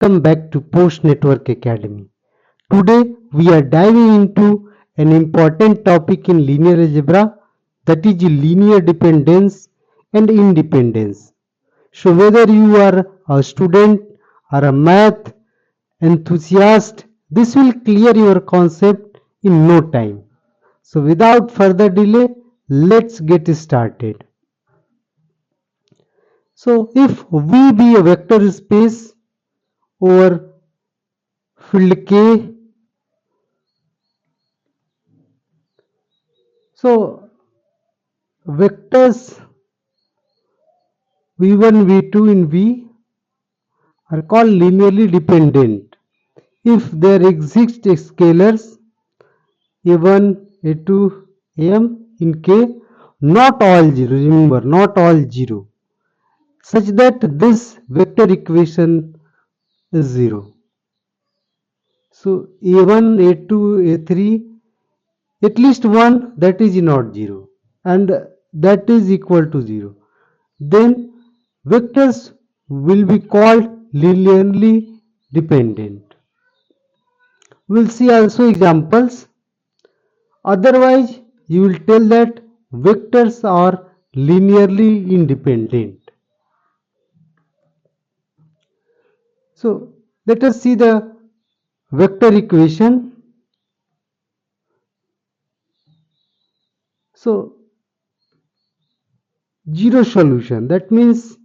Welcome back to Post Network Academy. Today we are diving into an important topic in linear algebra, that is linear dependence and independence. So whether you are a student or a math enthusiast, this will clear your concept in no time. So without further delay, let's get started. So if V be a vector space over field K, so vectors v1, v2 in V are called linearly dependent if there exist scalars a1, a2, am in K, not all zero, remember not all zero, such that this vector equation is zero. So a1, a2, a3, at least one that is not zero and that is equal to zero. Then vectors will be called linearly dependent. We'll see also examples. Otherwise, you will tell that vectors are linearly independent. So let us see the vector equation. So zero solution, that means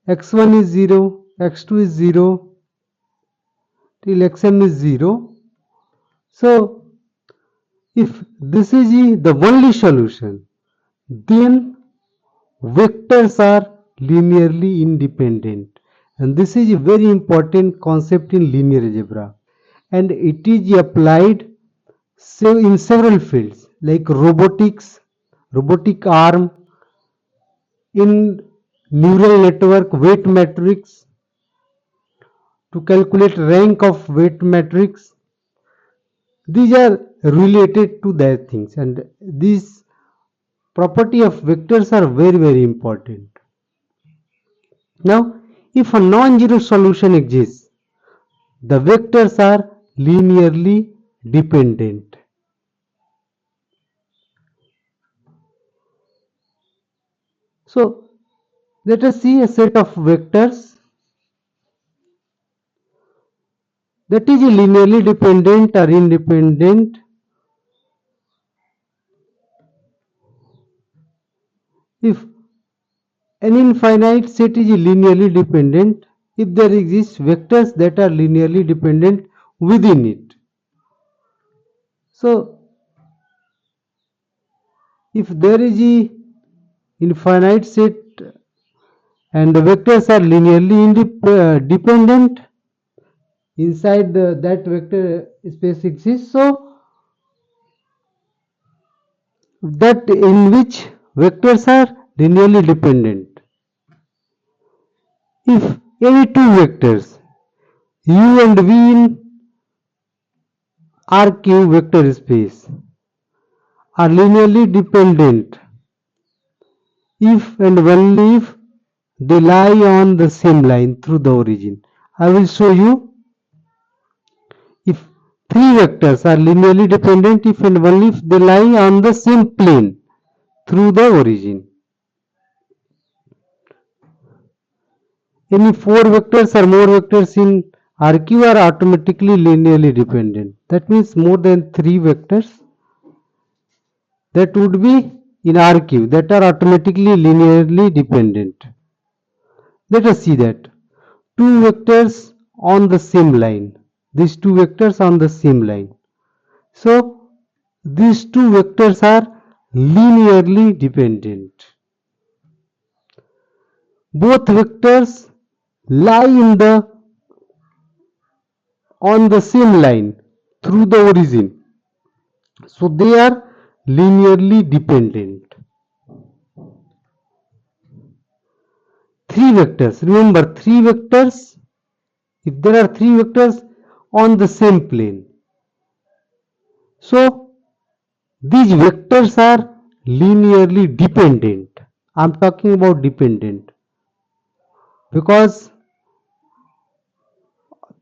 x1 is 0, x2 is 0 till xm is 0. So if this is the only solution, then vectors are linearly independent, and this is a very important concept in linear algebra, and it is applied in several fields like robotics, robotic arm, in neural network weight matrix, to calculate rank of weight matrix. These are related to that things, and these property of vectors are very important. Now, if a non-zero solution exists, the vectors are linearly dependent. So, let us see a set of vectors that is linearly dependent or independent if an infinite set is linearly dependent if there exist vectors that are linearly dependent within it. So, if there is a infinite set and the vectors are linearly dependent inside that vector space exists, so that in which vectors are linearly dependent. If any two vectors u and v in RQ vector space are linearly dependent if and only if they lie on the same line through the origin. I will show you. If three vectors are linearly dependent if and only if they lie on the same plane through the origin. Any four vectors or more vectors in RQ are automatically linearly dependent. That means more than three vectors that would be in RQ that are automatically linearly dependent. Let us see that. Two vectors on the same line. These two vectors on the same line. So these two vectors are linearly dependent. Both vectors lie in the on the same line through the origin. So they are linearly dependent. Three vectors. Remember, three vectors. If there are three vectors on the same plane, so these vectors are linearly dependent. I am talking about dependent because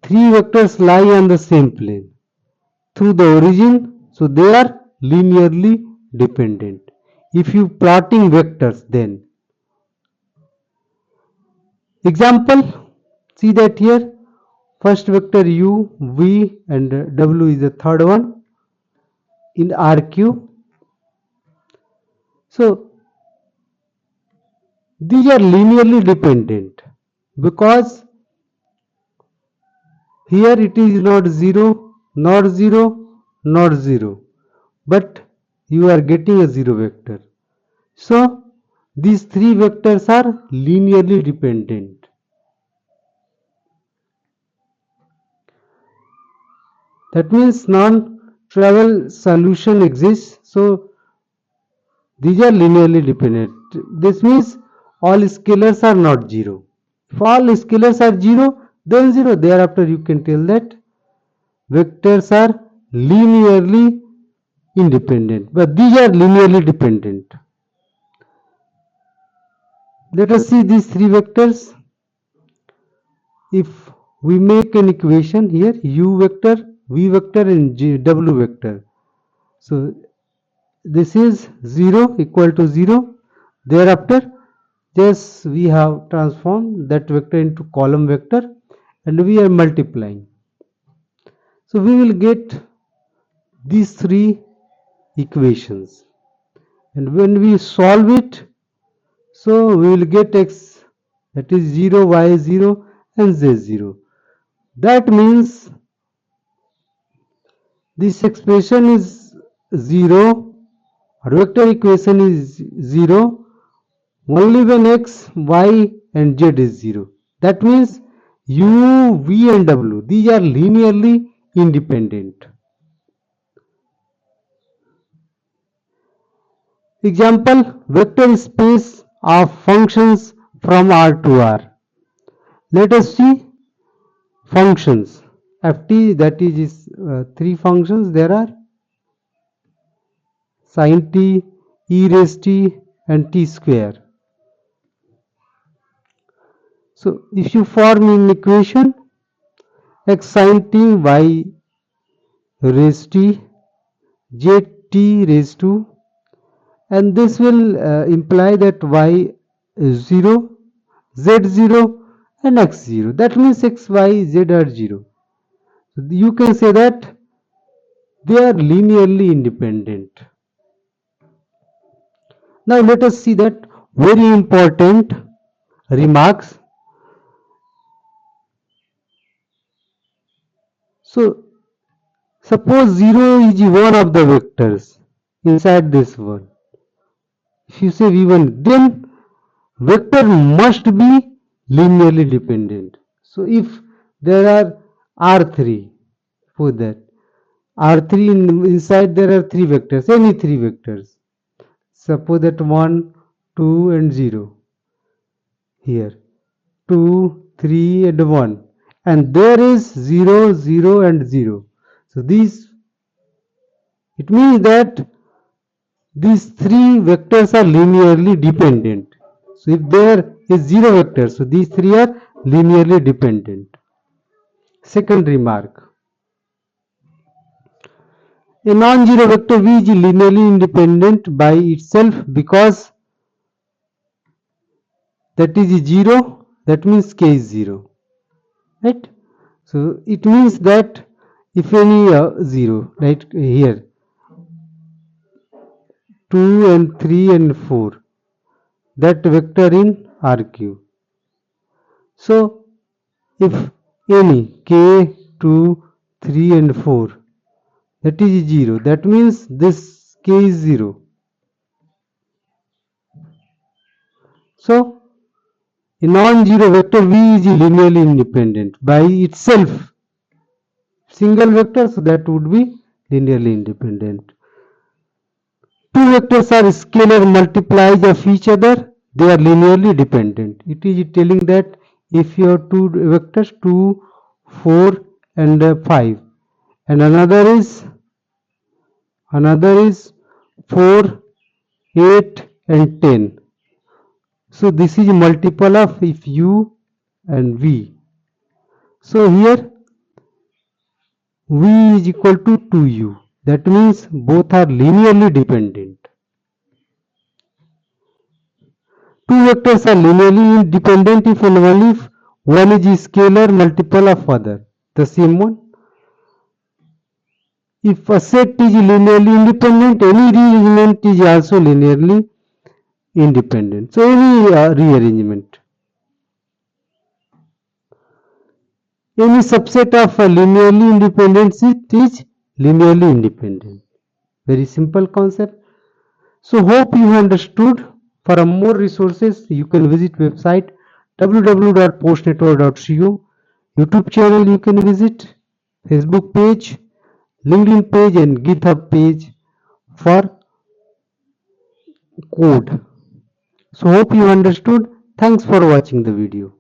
three vectors lie on the same plane through the origin, so they are linearly dependent. If you plotting vectors, then example, see that here first vector u, v and w is the third one in RQ. So these are linearly dependent because here it is not 0, not 0, not 0, but you are getting a 0 vector. So these three vectors are linearly dependent. That means non-trivial solution exists. So these are linearly dependent. This means all scalars are not 0. If all scalars are 0, then 0. Thereafter you can tell that vectors are linearly independent. But these are linearly dependent. Let us see these three vectors. If we make an equation here, u vector, v vector and w vector. So this is 0 equal to 0. Thereafter, just we have transformed that vector into column vector and we are multiplying. So we will get these three equations, and when we solve it, so we will get x, that is 0, y 0 and z 0. That means this expression is 0, or vector equation is 0 only when x, y and z is 0. That means u, v and w, these are linearly independent. Example, vector space of functions from R to R. Let us see functions. Ft, that is three functions there are: sin t, e raised t and t square. So if you form an equation x sin t, y raised t, z t raised to, and this will imply that y is 0, z 0 and x 0. That means x, y, z are 0. So you can say that they are linearly independent. Now let us see that very important remarks. So suppose 0 is one of the vectors inside this one. If you say v1, then vector must be linearly dependent. So if there are R3, for that R3 inside there are three vectors, any three vectors. Suppose that 1, 2 and 0 here. 2, 3 and 1, and there is 0, 0 and 0. So these, it means that these three vectors are linearly dependent. So if there is 0 vector, so these three are linearly dependent. Second remark, a non-zero vector v is linearly independent by itself because that is 0, that means k is 0, right? So it means that if any 0, right here, 2 and 3 and 4, that vector in RQ. So if any k, 2, 3 and 4, that is 0, that means this k is 0. So a non-zero vector v is linearly independent by itself. Single vector, so that would be linearly independent. Two vectors are scalar multiplies of each other, they are linearly dependent. It is telling that if you have two vectors 2, 4 and 5, and another is 4, 8 and 10. So this is multiple of if u and v. So here V is equal to 2U. That means both are linearly dependent. Two vectors are linearly independent if and only if one is a scalar multiple of other. The same one. If a set is linearly independent, any rearrangement is also linearly independent. So any rearrangement. Any subset of a linearly independent set is linearly independent. Very simple concept. So hope you understood. For more resources, you can visit website www.postnetwork.co, YouTube channel you can visit, Facebook page, LinkedIn page and GitHub page for code. So hope you understood. Thanks for watching the video.